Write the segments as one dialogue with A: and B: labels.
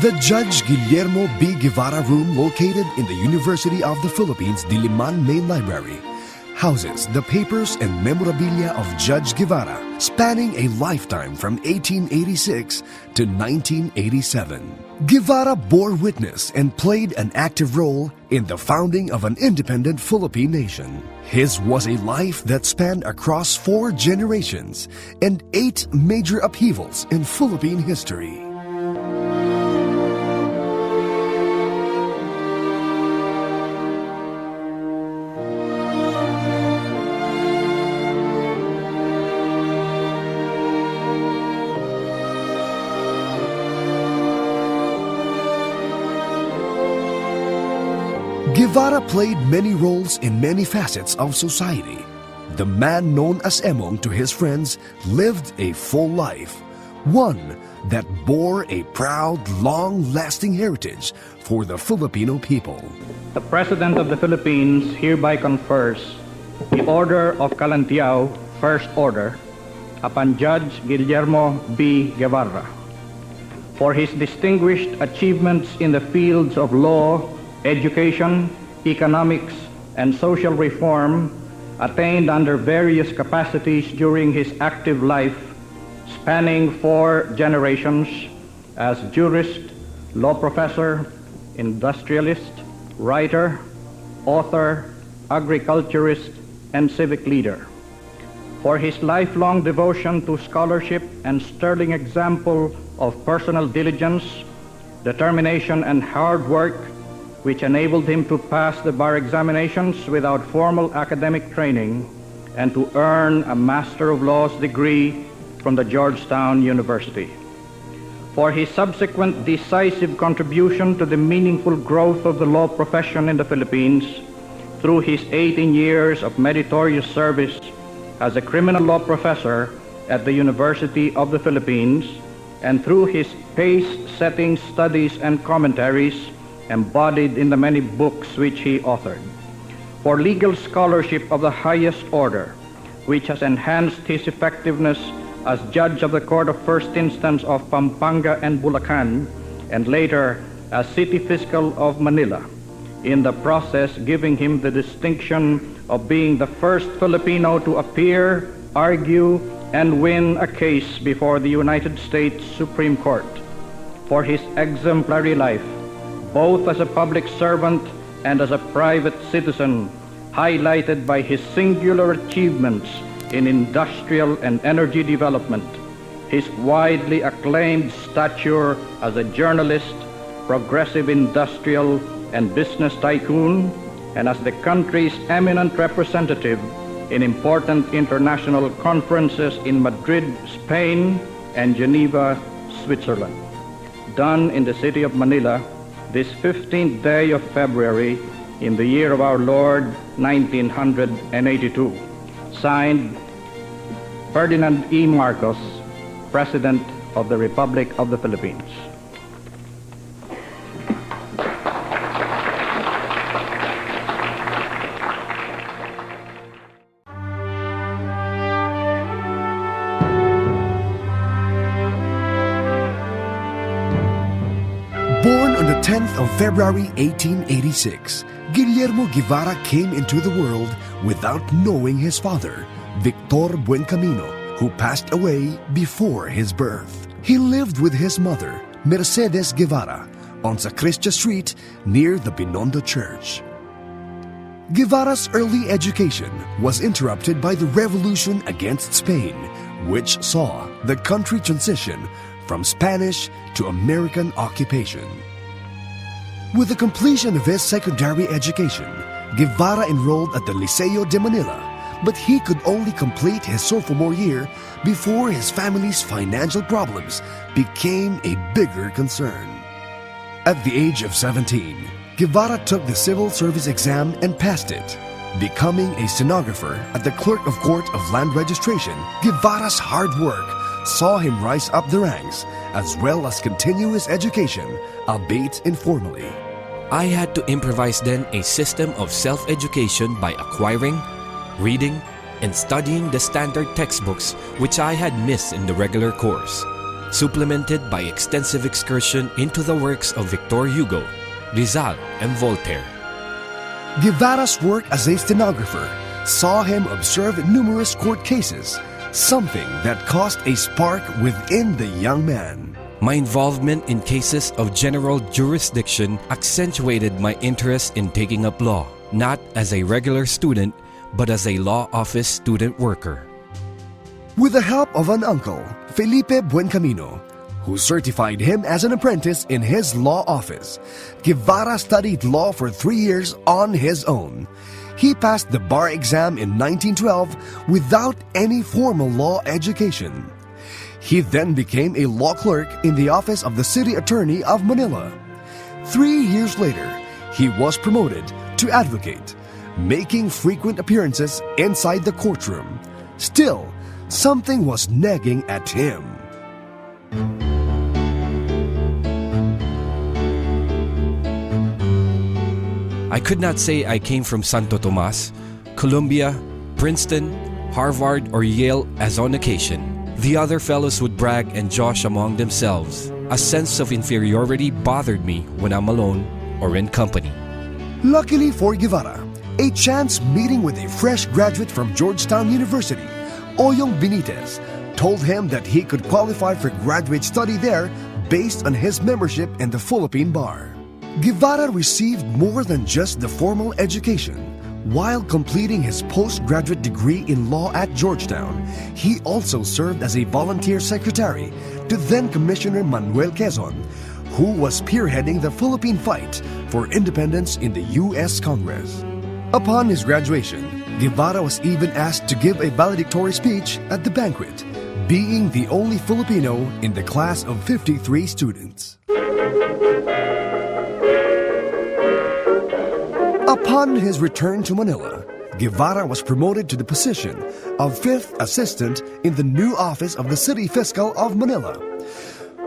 A: The Judge Guillermo B. Guevara room located in the University of the Philippines Diliman Main Library houses the papers and memorabilia of Judge Guevara spanning a lifetime from 1886 to 1987. Guevara bore witness and played an active role in the founding of an independent Philippine nation. His was a life that spanned across 4 generations and 8 major upheavals in Philippine history. Guevara played many roles in many facets of society. The man known as Emong to his friends lived a full life, one that bore a proud, long-lasting heritage for the Filipino people.
B: The President of the Philippines hereby confers the Order of Kalantiao, First Order, upon Judge Guillermo B. Guevara for his distinguished achievements in the fields of law, education, economics, and social reform attained under various capacities during his active life, spanning 4 generations as jurist, law professor, industrialist, writer, author, agriculturist, and civic leader. For his lifelong devotion to scholarship and sterling example of personal diligence, determination, and hard work, which enabled him to pass the bar examinations without formal academic training and to earn a Master of Laws degree from the Georgetown University. For his subsequent decisive contribution to the meaningful growth of the law profession in the Philippines through his 18 years of meritorious service as a criminal law professor at the University of the Philippines and through his pace-setting studies and commentaries embodied in the many books which he authored. For legal scholarship of the highest order, which has enhanced his effectiveness as judge of the Court of First Instance of Pampanga and Bulacan, and later as City Fiscal of Manila, in the process giving him the distinction of being the first Filipino to appear, argue, and win a case before the United States Supreme Court. For his exemplary life, both as a public servant and as a private citizen, highlighted by his singular achievements in industrial and energy development, his widely acclaimed stature as a journalist, progressive industrial and business tycoon, and as the country's eminent representative in important international conferences in Madrid, Spain, and Geneva, Switzerland. Done in the city of Manila, this 15th day of February in the year of our Lord 1982. Signed, Ferdinand E. Marcos, President of the Republic of the Philippines.
A: Born on the 10th of February 1886, Guillermo Guevara came into the world without knowing his father, Victor Buencamino, who passed away before his birth. He lived with his mother, Mercedes Guevara, on Sacristia Street near the Binondo Church. Guevara's early education was interrupted by the revolution against Spain, which saw the country transition from Spanish to American occupation. With the completion of his secondary education, Guevara enrolled at the Liceo de Manila, but he could only complete his sophomore year before his family's financial problems became a bigger concern. At the age of 17, Guevara took the civil service exam and passed it. Becoming a stenographer at the Clerk of Court of Land Registration, Guevara's hard work saw him rise up the ranks as well as continue his education, albeit informally.
C: I had to improvise then a system of self-education by acquiring, reading, and studying the standard textbooks which I had missed in the regular course. supplemented by extensive excursion into the works of Victor Hugo, Rizal, and Voltaire.
A: Guevara's work as a stenographer saw him observe numerous court cases, something that caused a spark within the young man.
C: My involvement in cases of general jurisdiction accentuated my interest in taking up law, not as a regular student, but as a law office student worker.
A: With the help of an uncle, Felipe Buencamino, who certified him as an apprentice in his law office, Guevara studied law for 3 years on his own. He passed the bar exam in 1912 without any formal law education. He then became a law clerk in the office of the City Attorney of Manila. 3 years later, he was promoted to advocate, making frequent appearances inside the courtroom. Still, something was nagging at him.
C: I could not say I came from Santo Tomas, Columbia, Princeton, Harvard, or Yale as on occasion. The other fellows would brag and josh among themselves. A sense of inferiority bothered me when I'm alone or in company.
A: Luckily for Guevara, a chance meeting with a fresh graduate from Georgetown University, Oyong Benitez, told him that he could qualify for graduate study there based on his membership in the Philippine Bar. Guevara received more than just the formal education. While completing his postgraduate degree in law at Georgetown, he also served as a volunteer secretary to then-Commissioner Manuel Quezon, who was spearheading the Philippine fight for independence in the U.S. Congress. Upon his graduation, Guevara was even asked to give a valedictory speech at the banquet, being the only Filipino in the class of 53 students. Upon his return to Manila, Guevara was promoted to the position of 5th Assistant in the new office of the City Fiscal of Manila.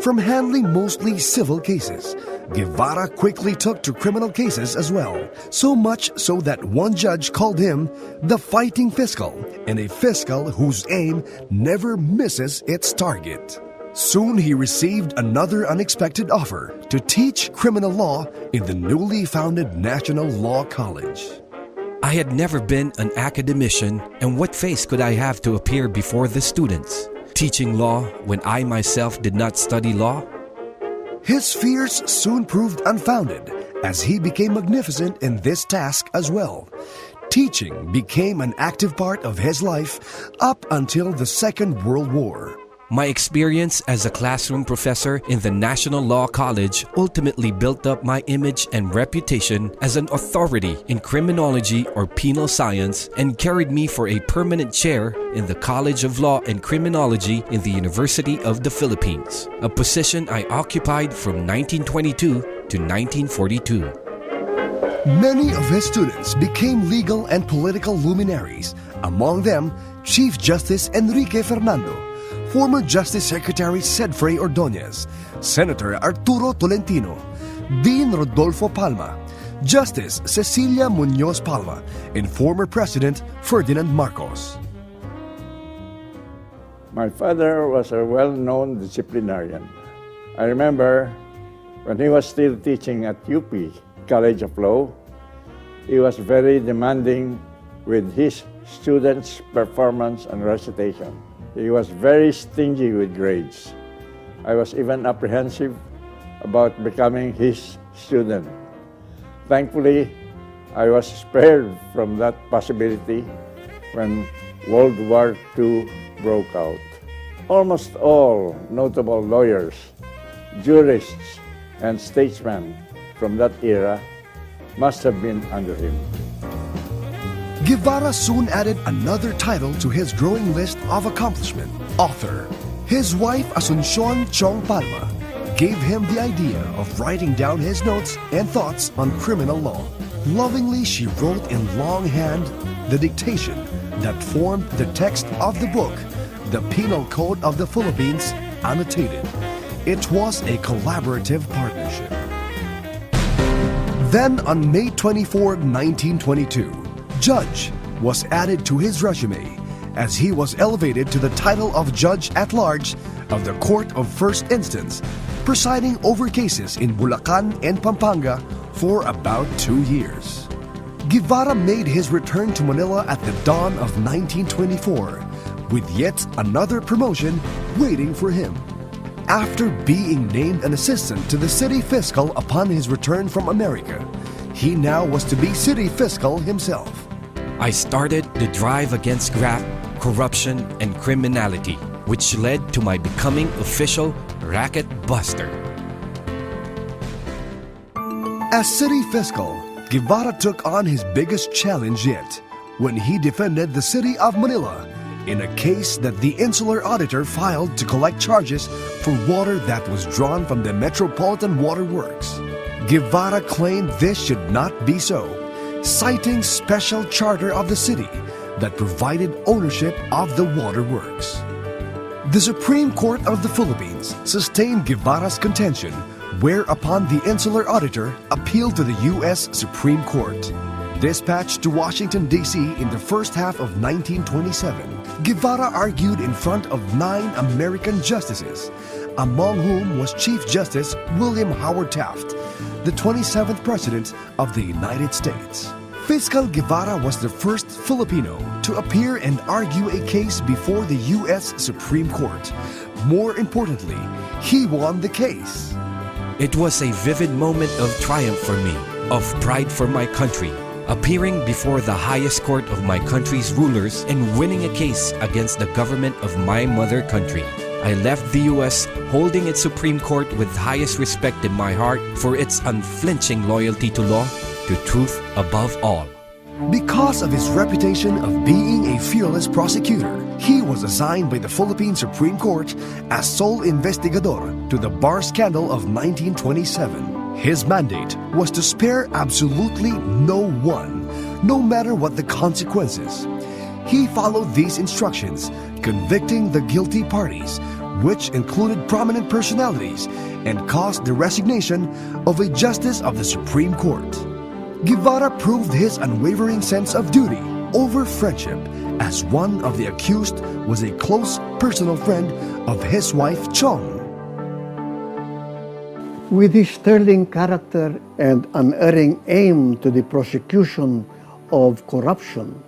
A: From handling mostly civil cases, Guevara quickly took to criminal cases as well, so much so that one judge called him the Fighting Fiscal, and a fiscal whose aim never misses its target. Soon he received another unexpected offer to teach criminal law in the newly founded National Law College.
C: I had never been an academician, and what face could I have to appear before the students? Teaching law when I myself did not study law?
A: His fears soon proved unfounded as he became magnificent in this task as well. Teaching became an active part of his life up until the Second World War.
C: My experience as a classroom professor in the National Law College ultimately built up my image and reputation as an authority in criminology or penal science and carried me for a permanent chair in the College of Law and Criminology in the University of the Philippines, a position I occupied from 1922 to 1942.
A: Many of his students became legal and political luminaries, among them Chief Justice Enrique Fernando, former Justice Secretary Cedfrey Ordonez, Senator Arturo Tolentino, Dean Rodolfo Palma, Justice Cecilia Muñoz Palma, and former President Ferdinand Marcos.
D: My father was a well-known disciplinarian. I remember when he was still teaching at UP College of Law, he was very demanding with his students' performance and recitation. He was very stingy with grades. I was even apprehensive about becoming his student. Thankfully, I was spared from that possibility when World War II broke out. Almost all notable lawyers, jurists, and statesmen from that era must have been under him.
A: Guevara soon added another title to his growing list of accomplishment, author. His wife Asuncion Chong Palma gave him the idea of writing down his notes and thoughts on criminal law. Lovingly, she wrote in longhand the dictation that formed the text of the book, The Penal Code of the Philippines, annotated. It was a collaborative partnership. Then on May 24, 1922, Judge was added to his resume, as he was elevated to the title of Judge at Large of the Court of First Instance, presiding over cases in Bulacan and Pampanga for about 2 years. Guevara made his return to Manila at the dawn of 1924, with yet another promotion waiting for him. After being named an assistant to the city fiscal upon his return from America, he now was to be city fiscal himself.
C: I started the drive against graft, corruption, and criminality, which led to my becoming official racket buster.
A: As city fiscal, Guevara took on his biggest challenge yet when he defended the city of Manila in a case that the insular auditor filed to collect charges for water that was drawn from the Metropolitan Water Works. Guevara claimed this should not be so, citing special charter of the city that provided ownership of the waterworks. The Supreme Court of the Philippines sustained Guevara's contention, whereupon the insular auditor appealed to the U.S. Supreme Court. Dispatched to Washington, D.C. in the first half of 1927, Guevara argued in front of 9 American justices, among whom was Chief Justice William Howard Taft, the 27th President of the United States. Fiscal Guevara was the first Filipino to appear and argue a case before the U.S. Supreme Court. More importantly, he won the case.
C: It was a vivid moment of triumph for me, of pride for my country, appearing before the highest court of my country's rulers and winning a case against the government of my mother country. I left the U.S. holding its Supreme Court with highest respect in my heart for its unflinching loyalty to law, to truth above all.
A: Because of his reputation of being a fearless prosecutor, he was assigned by the Philippine Supreme Court as sole investigador to the bar scandal of 1927. His mandate was to spare absolutely no one, no matter what the consequences. He followed these instructions, convicting the guilty parties, which included prominent personalities, and caused the resignation of a justice of the Supreme Court. Guevara proved his unwavering sense of duty over friendship, as one of the accused was a close personal friend of his wife Chong.
E: With his sterling character and unerring aim to the prosecution of corruption,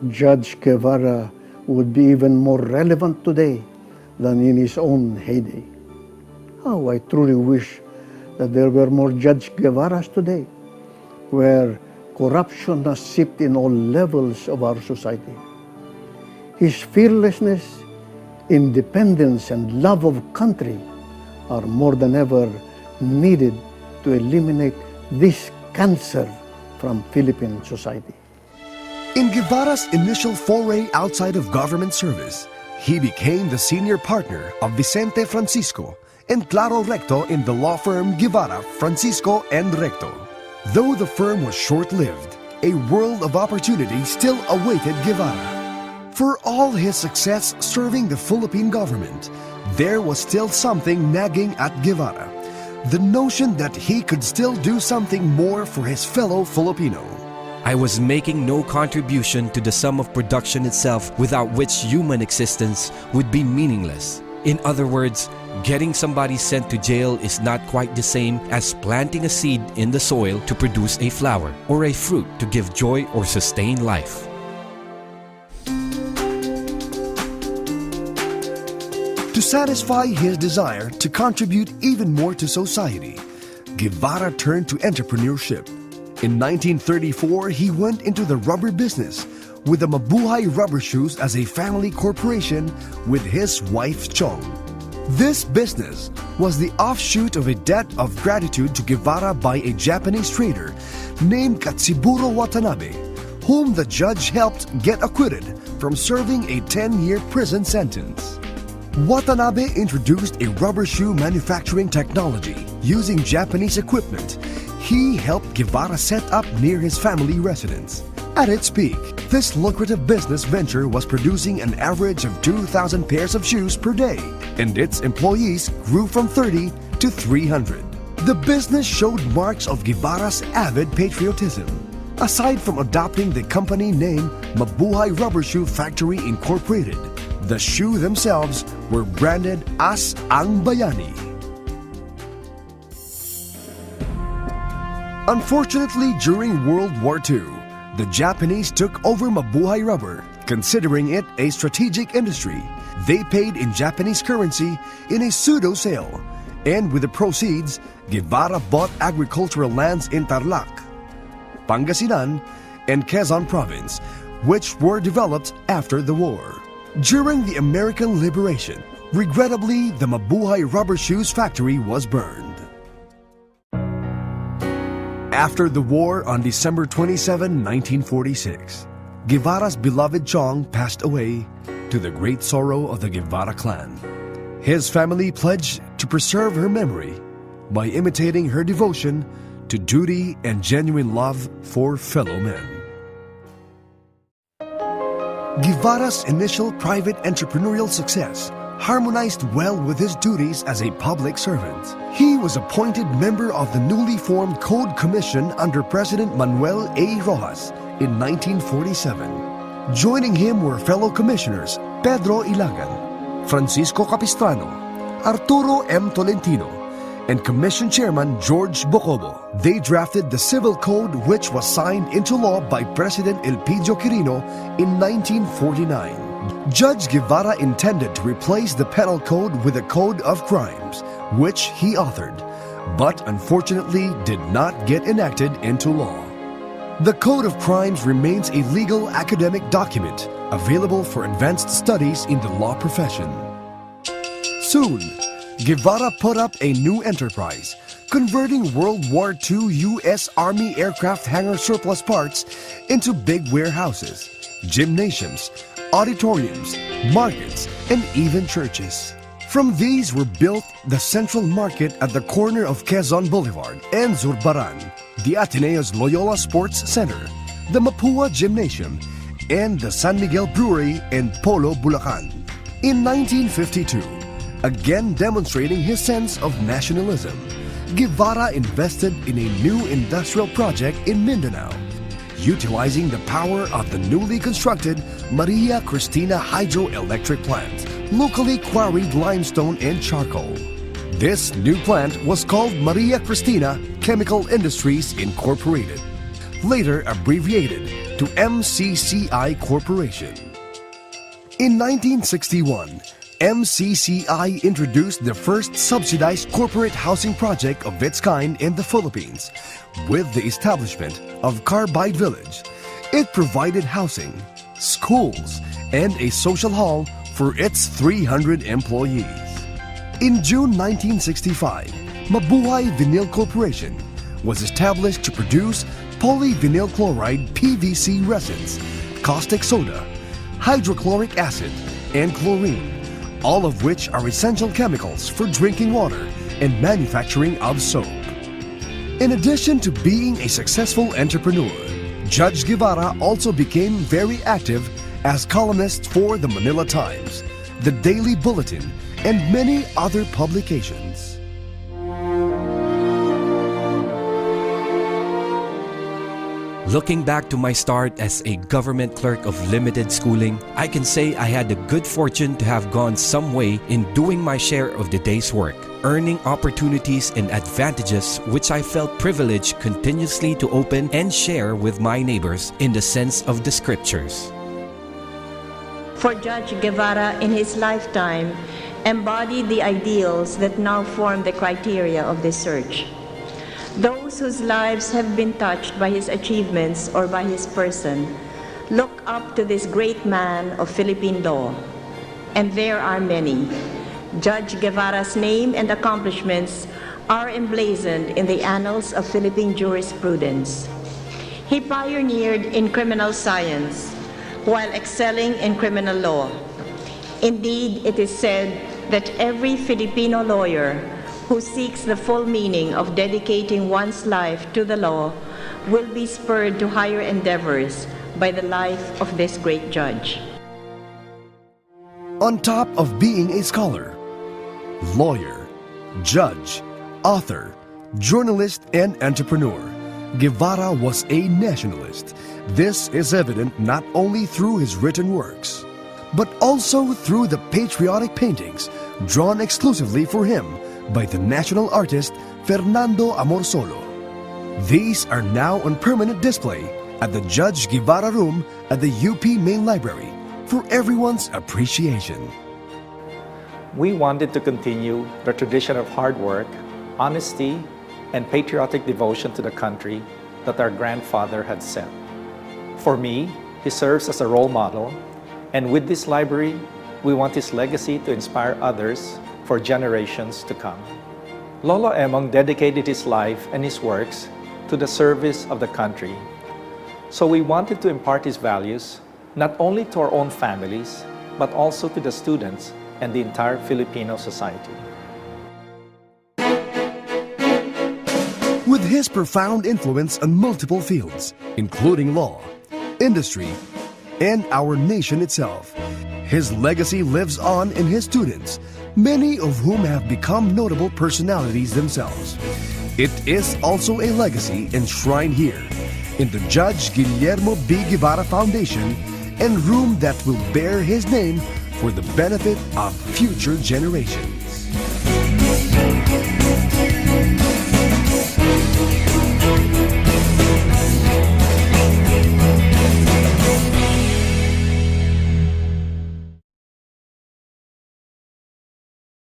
E: Judge Guevara would be even more relevant today than in his own heyday. How I truly wish that there were more Judge Guevaras today, where corruption has seeped in all levels of our society. His fearlessness, independence, and love of country are more than ever needed to eliminate this cancer from Philippine society.
A: In Guevara's initial foray outside of government service, he became the senior partner of Vicente Francisco and Claro Recto in the law firm Guevara, Francisco and Recto. Though the firm was short-lived, a world of opportunity still awaited Guevara. For all his success serving the Philippine government, there was still something nagging at Guevara: the notion that he could still do something more for his fellow Filipino.
C: I was making no contribution to the sum of production itself, without which human existence would be meaningless. In other words, getting somebody sent to jail is not quite the same as planting a seed in the soil to produce a flower, or a fruit to give joy or sustain life.
A: To satisfy his desire to contribute even more to society, Guevara turned to entrepreneurship. In 1934, he went into the rubber business with the Mabuhay Rubber Shoes as a family corporation with his wife Chong. This business was the offshoot of a debt of gratitude to Guevara by a Japanese trader named Katsiburo Watanabe, whom the judge helped get acquitted from serving a 10-year prison sentence. Watanabe introduced a rubber shoe manufacturing technology using Japanese equipment. He helped Guevara set up near his family residence. At its peak, this lucrative business venture was producing an average of 2,000 pairs of shoes per day, and its employees grew from 30 to 300. The business showed marks of Guevara's avid patriotism. Aside from adopting the company name Mabuhay Rubber Shoe Factory Incorporated, the shoe themselves were branded as Ang Bayani. Unfortunately, during World War II, the Japanese took over Mabuhay Rubber, considering it a strategic industry. They paid in Japanese currency in a pseudo sale, and with the proceeds, Guevara bought agricultural lands in Tarlac, Pangasinan, and Quezon Province, which were developed after the war. During the American liberation, regrettably, the Mabuhay Rubber Shoes factory was burned. After the war on December 27, 1946, Guevara's beloved Chong passed away to the great sorrow of the Guevara clan. His family pledged to preserve her memory by imitating her devotion to duty and genuine love for fellow men. Guevara's initial private entrepreneurial success harmonized well with his duties as a public servant. He was appointed member of the newly formed Code Commission under President Manuel A. Rojas in 1947. Joining him were fellow commissioners Pedro Ilagan, Francisco Capistrano, Arturo M. Tolentino, and Commission Chairman George Bocobo. They drafted the Civil Code, which was signed into law by President Elpidio Quirino in 1949. Judge Guevara intended to replace the Penal Code with a Code of Crimes, which he authored, but unfortunately did not get enacted into law. The Code of Crimes remains a legal academic document available for advanced studies in the law profession. Soon, Guevara put up a new enterprise, converting World War II U.S. Army aircraft hangar surplus parts into big warehouses, gymnasiums, auditoriums, markets, and even churches. From these were built the Central Market at the corner of Quezon Boulevard and Zurbaran, the Ateneo's Loyola Sports Center, the Mapua Gymnasium, and the San Miguel Brewery in Polo, Bulacan. In 1952, again demonstrating his sense of nationalism, Guevara invested in a new industrial project in Mindanao, utilizing the power of the newly constructed Maria Cristina hydroelectric plant, locally quarried limestone and charcoal. This new plant was called Maria Cristina Chemical Industries Incorporated, later abbreviated to MCCI Corporation. In 1961, MCCI introduced the first subsidized corporate housing project of its kind in the Philippines with the establishment of Carbide Village. It provided housing, schools, and a social hall for its 300 employees. In June 1965, Mabuhay Vinyl Corporation was established to produce polyvinyl chloride PVC resins, caustic soda, hydrochloric acid, and chlorine, all of which are essential chemicals for drinking water and manufacturing of soap. In addition to being a successful entrepreneur, Judge Guevara also became very active as columnist for the Manila Times, the Daily Bulletin, and many other publications.
C: Looking back to my start as a government clerk of limited schooling, I can say I had the good fortune to have gone some way in doing my share of the day's work, earning opportunities and advantages which I felt privileged continuously to open and share with my neighbors in the sense of the scriptures.
F: For Judge Guevara in his lifetime embodied the ideals that now form the criteria of this search. Those whose lives have been touched by his achievements or by his person look up to this great man of Philippine law, and there are many. Judge Guevara's name and accomplishments are emblazoned in the annals of Philippine jurisprudence. He pioneered in criminal science while excelling in criminal law. Indeed, it is said that every Filipino lawyer who seeks the full meaning of dedicating one's life to the law will be spurred to higher endeavors by the life of this great judge.
A: On top of being a scholar, lawyer, judge, author, journalist, and entrepreneur, Guevara was a nationalist. This is evident not only through his written works, but also through the patriotic paintings drawn exclusively for him by the national artist Fernando Amorsolo. These are now on permanent display at the Judge Guevara Room at the UP Main Library for everyone's appreciation.
G: We wanted to continue the tradition of hard work, honesty, and patriotic devotion to the country that our grandfather had set. For me, he serves as a role model, and with this library, we want his legacy to inspire others for generations to come. Lolo Emong dedicated his life and his works to the service of the country. So we wanted to impart his values not only to our own families, but also to the students and the entire Filipino society.
A: With his profound influence on multiple fields, including law, industry, and our nation itself, his legacy lives on in his students, many of whom have become notable personalities themselves. It is also a legacy enshrined here in the Judge Guillermo B. Guevara Foundation and room that will bear his name for the benefit of future generations.